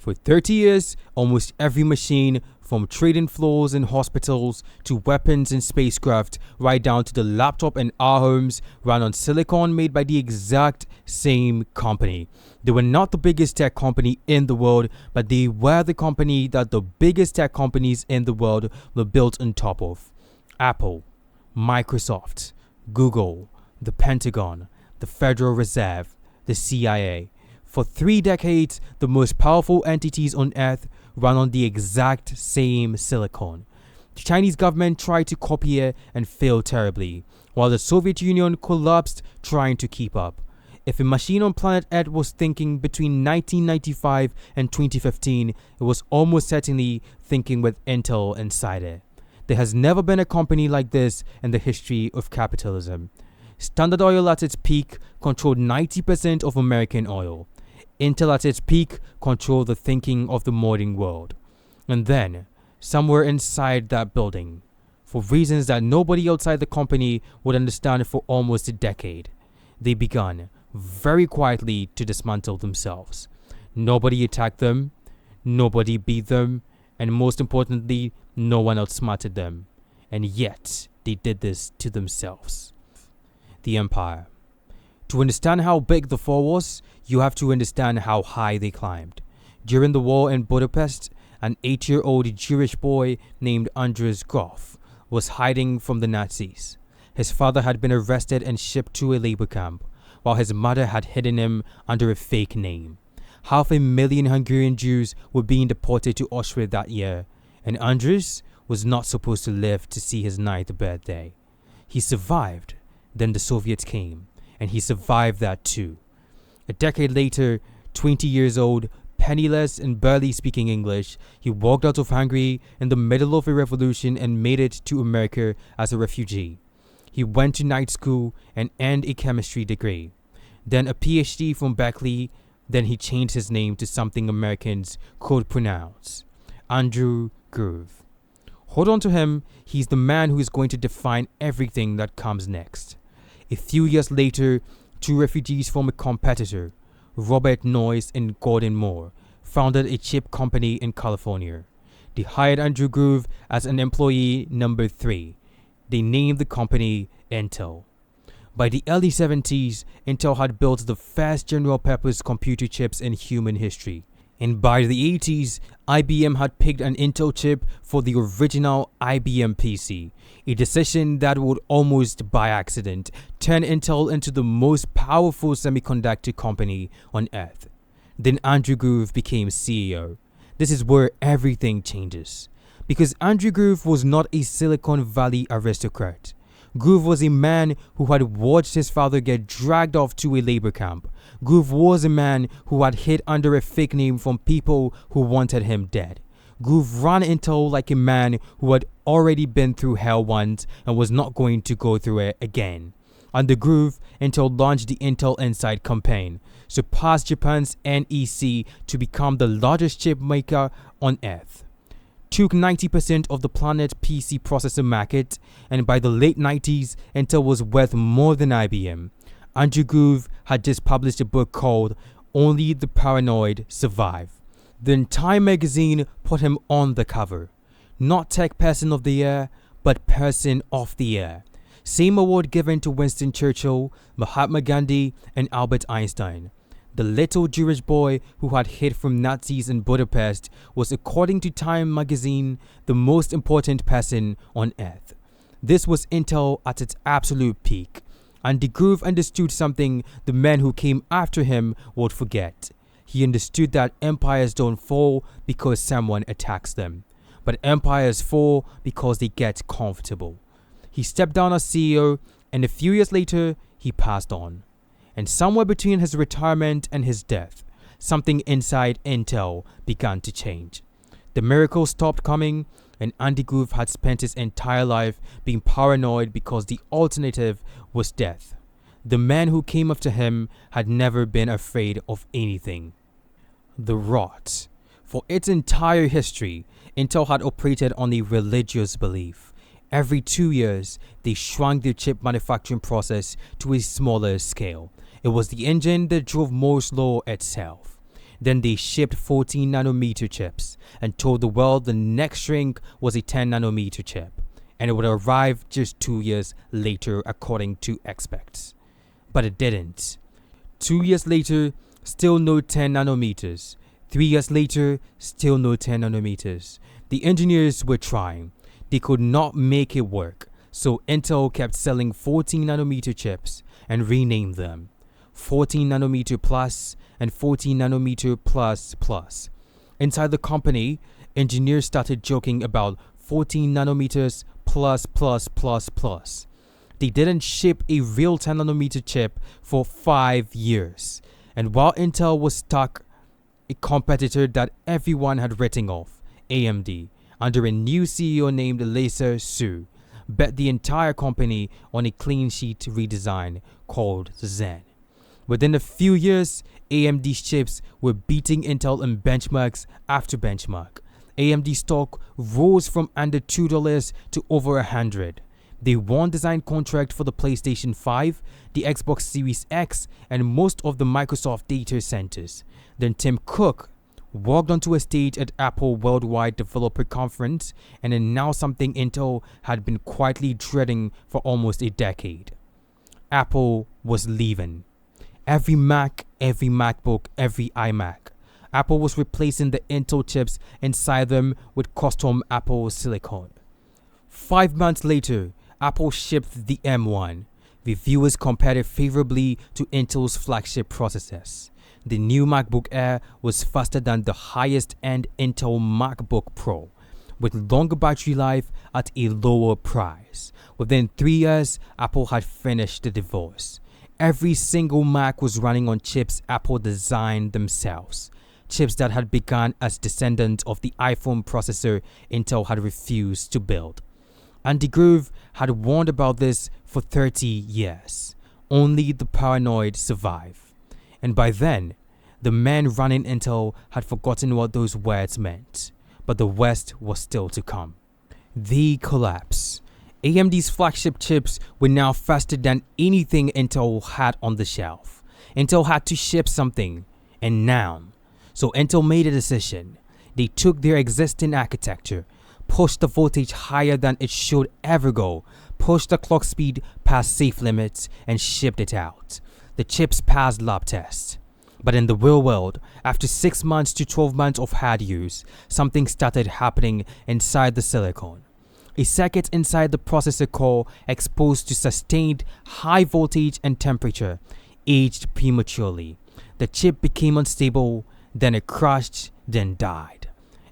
For 30 years, almost every machine, from trading floors in hospitals to weapons in spacecraft, right down to the laptop in our homes, ran on silicon made by the exact same company. They were not the biggest tech company in the world, but they were the company that the biggest tech companies in the world were built on top of. Apple, Microsoft, Google, the Pentagon, the Federal Reserve, the CIA. For 3 decades, the most powerful entities on Earth ran on the exact same silicon. The Chinese government tried to copy it and failed terribly, while the Soviet Union collapsed trying to keep up. If a machine on planet Earth was thinking between 1995 and 2015, it was almost certainly thinking with Intel inside it. There has never been a company like this in the history of capitalism. Standard Oil at its peak controlled 90% of American oil. Intel at its peak controlled the thinking of the modern world. And then, somewhere inside that building, for reasons that nobody outside the company would understand for almost a decade, they began very quietly to dismantle themselves. Nobody attacked them, nobody beat them, and most importantly, no one outsmarted them. And yet, they did this to themselves. The empire. To understand how big the fall was, you have to understand how high they climbed. During the war in Budapest, an 8-year-old Jewish boy named Andres Groff was hiding from the Nazis. His father had been arrested and shipped to a labor camp, while his mother had hidden him under a fake name. 500,000 Hungarian Jews were being deported to Auschwitz that year, and Andres was not supposed to live to see his 9th birthday. He survived. Then the Soviets came, and he survived that too. A decade later, 20 years old, penniless and barely speaking English, he walked out of Hungary in the middle of a revolution and made it to America as a refugee. He went to night school and earned a chemistry degree, then a PhD from Berkeley. Then he changed his name to something Americans could pronounce: Andrew Groove. Hold on to him, he's the man who is going to define everything that comes next. A few years later, 2 refugees from a competitor, Robert Noyce and Gordon Moore, founded a chip company in California. They hired Andrew Groove as an employee number 3. They named the company Intel. By the early 70s, Intel had built the first general-purpose computer chips in human history. And by the 80s, IBM had picked an Intel chip for the original IBM PC, a decision that would almost by accident turn Intel into the most powerful semiconductor company on Earth. Then Andrew Groove became CEO. This is where everything changes. Because Andrew Groove was not a Silicon Valley aristocrat. Groove was a man who had watched his father get dragged off to a labor camp. Groove was a man who had hid under a fake name from people who wanted him dead. Groove ran Intel like a man who had already been through hell once and was not going to go through it again. Under Groove, Intel launched the Intel Inside campaign, surpassed Japan's NEC to become the largest chip maker on Earth. Took 90% of the planet's PC processor market, and by the late 90s, Intel was worth more than IBM. Andrew Groove had just published a book called Only the Paranoid Survive. Then Time magazine put him on the cover. Not Tech Person of the Year, but Person of the Year. Same award given to Winston Churchill, Mahatma Gandhi, and Albert Einstein. The little Jewish boy who had hid from Nazis in Budapest was, according to Time magazine, the most important person on Earth. This was Intel at its absolute peak, and the Groove understood something the men who came after him would forget. He understood that empires don't fall because someone attacks them, but empires fall because they get comfortable. He stepped down as CEO, and a few years later, he passed on. And somewhere between his retirement and his death, something inside Intel began to change. The miracle stopped coming, and Andy Groove had spent his entire life being paranoid because the alternative was death. The man who came after him had never been afraid of anything. The rot. For its entire history, Intel had operated on a religious belief. Every 2 years, they shrunk their chip manufacturing process to a smaller scale. It was the engine that drove Moore's Law itself. Then they shipped 14 nanometer chips and told the world the next shrink was a 10 nanometer chip, and it would arrive just 2 years later according to experts. But it didn't. 2 years later, still no 10 nanometers. 3 years later, still no 10 nanometers. The engineers were trying. They could not make it work, so Intel kept selling 14 nanometer chips and renamed them 14 nanometer plus and 14 nanometer plus plus. Inside the company, engineers started joking about 14 nanometers plus plus plus plus. They didn't ship a real 10 nanometer chip for 5 years. And while Intel was stuck, a competitor that everyone had written off, AMD, under a new CEO named Lisa Su, bet the entire company on a clean sheet redesign called Zen. Within a few years, AMD's chips were beating Intel in benchmarks after benchmark. AMD stock rose from under $2 to over $100. They won design contract for the PlayStation 5, the Xbox Series X, and most of the Microsoft data centers. Then Tim Cook walked onto a stage at Apple Worldwide Developer Conference and announced something Intel had been quietly dreading for almost a decade. Apple was leaving. Every Mac, every MacBook, every iMac. Apple was replacing the Intel chips inside them with custom Apple silicon. 5 months later, Apple shipped the M1. Reviewers compared it favorably to Intel's flagship processors. The new MacBook Air was faster than the highest-end Intel MacBook Pro, with longer battery life at a lower price. Within 3 years, Apple had finished the divorce. Every single Mac was running on chips Apple designed themselves, chips that had begun as descendants of the iPhone processor Intel had refused to build. Andy Grove had warned about this for 30 years. Only the paranoid survive. And by then, the men running Intel had forgotten what those words meant. But the worst was still to come. The collapse. AMD's flagship chips were now faster than anything Intel had on the shelf. Intel had to ship something, and now. So Intel made a decision. They took their existing architecture, pushed the voltage higher than it should ever go, pushed the clock speed past safe limits, and shipped it out. The chips passed lab tests. But in the real world, after 6 months to 12 months of hard use, something started happening inside the silicon. A circuit inside the processor core exposed to sustained high voltage and temperature aged prematurely. The chip became unstable, then it crashed, then died.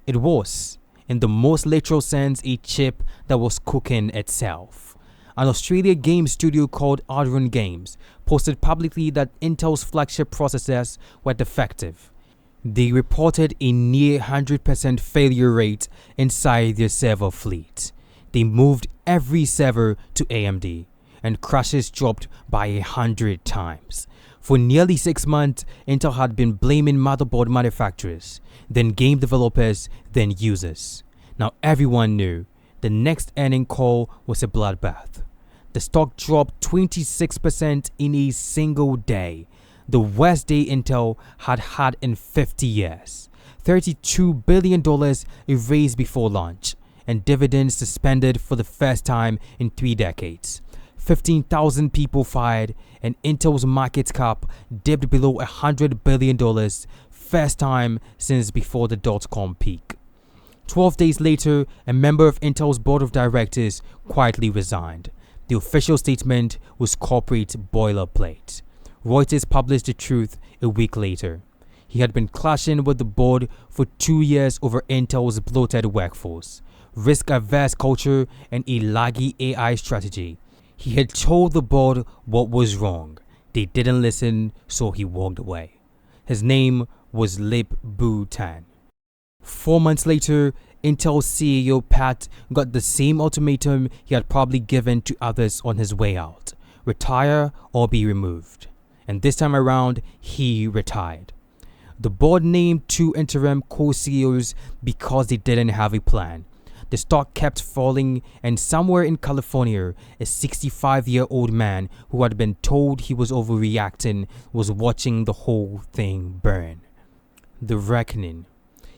It was, in the most literal sense, a chip that was cooking itself. An Australian game studio called Arrogance Games posted publicly that Intel's flagship processors were defective. They reported a near 100% failure rate inside their server fleet. They moved every server to AMD, and crashes dropped by 100 times. For nearly 6 months, Intel had been blaming motherboard manufacturers, then game developers, then users. Now everyone knew the next earnings call was a bloodbath. The stock dropped 26% in a single day, the worst day Intel had had in 50 years. $32 billion erased before launch, and dividends suspended for the first time in 3 decades. 15,000 people fired, and Intel's market cap dipped below $100 billion, first time since before the dot-com peak. 12 days later, a member of Intel's board of directors quietly resigned. The official statement was corporate boilerplate. Reuters published the truth a week later. He had been clashing with the board for 2 years over Intel's bloated workforce, risk-averse culture, and a laggy AI strategy. He had told the board what was wrong. They didn't listen, so he walked away. His name was Lip-Bu Tan. 4 months later, Intel CEO Pat got the same ultimatum he had probably given to others on his way out: retire or be removed. And this time around, he retired. The board named 2 interim co-CEOs because they didn't have a plan. The stock kept falling, and somewhere in California, a 65-year-old man who had been told he was overreacting was watching the whole thing burn. The reckoning.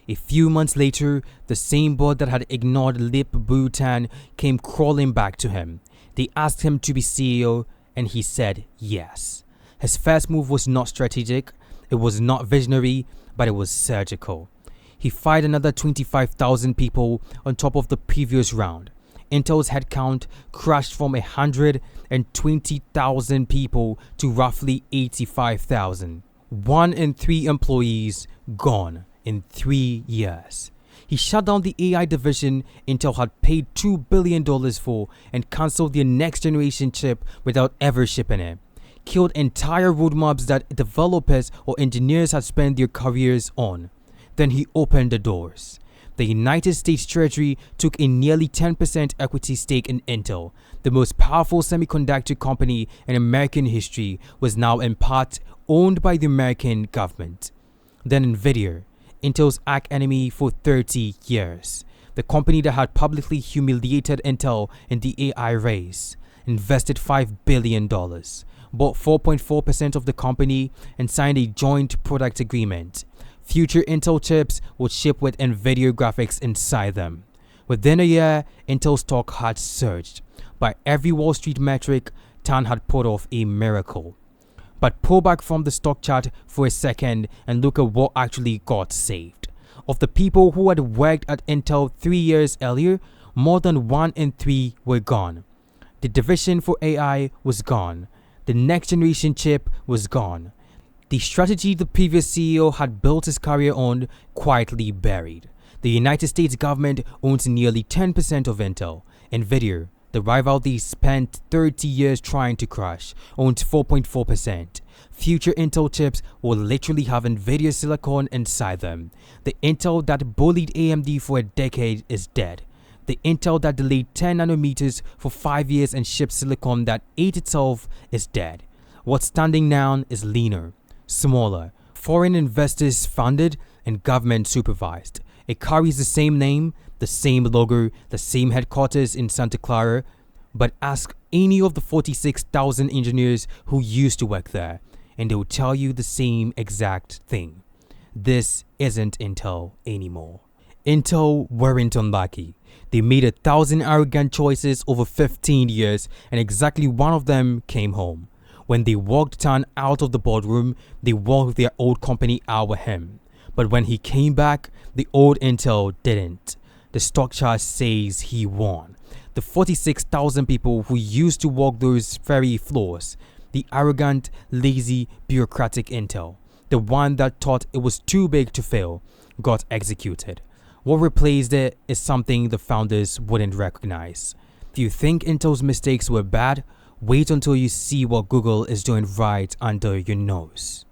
A few months later, the same board that had ignored Lip Bhutan came crawling back to him. They asked him to be CEO, and he said yes. His first move was not strategic, it was not visionary, but it was surgical. He fired another 25,000 people on top of the previous round. Intel's headcount crashed from 120,000 people to roughly 85,000. 1 in 3 employees gone in 3 years. He shut down the AI division Intel had paid $2 billion for and cancelled their next generation chip without ever shipping it. Killed entire roadmaps that developers or engineers had spent their careers on. Then he opened the doors. The United States Treasury took a nearly 10% equity stake in Intel. The most powerful semiconductor company in American history was now in part owned by the American government. Then Nvidia, Intel's arch-enemy for 30 years. The company that had publicly humiliated Intel in the AI race, invested $5 billion, bought 4.4% of the company, and signed a joint product agreement. Future Intel chips would ship with Nvidia graphics inside them. Within a year, Intel stock had surged. By every Wall Street metric, Tan had pulled off a miracle. But pull back from the stock chart for a second and look at what actually got saved. Of the people who had worked at Intel 3 years earlier, more than 1 in 3 were gone. The division for AI was gone. The next generation chip was gone. The strategy the previous CEO had built his career on quietly buried. The United States government owns nearly 10% of Intel. Nvidia, the rival they spent 30 years trying to crush, owns 4.4%. Future Intel chips will literally have Nvidia silicon inside them. The Intel that bullied AMD for a decade is dead. The Intel that delayed 10 nanometers for 5 years and shipped silicon that ate itself is dead. What's standing now is leaner, smaller, foreign investors funded and government supervised. It carries the same name, the same logo, the same headquarters in Santa Clara, but ask any of the 46,000 engineers who used to work there, and they will tell you the same exact thing. This isn't Intel anymore. Intel weren't unlucky. They made 1,000 arrogant choices over 15 years, and exactly one of them came home. When they walked Tan out of the boardroom, they walked their old company out with him. But when he came back, the old Intel didn't. The stock chart says he won. The 46,000 people who used to walk those very floors, the arrogant, lazy, bureaucratic Intel, the one that thought it was too big to fail, got executed. What replaced it is something the founders wouldn't recognize. If you think Intel's mistakes were bad, wait until you see what Google is doing right under your nose.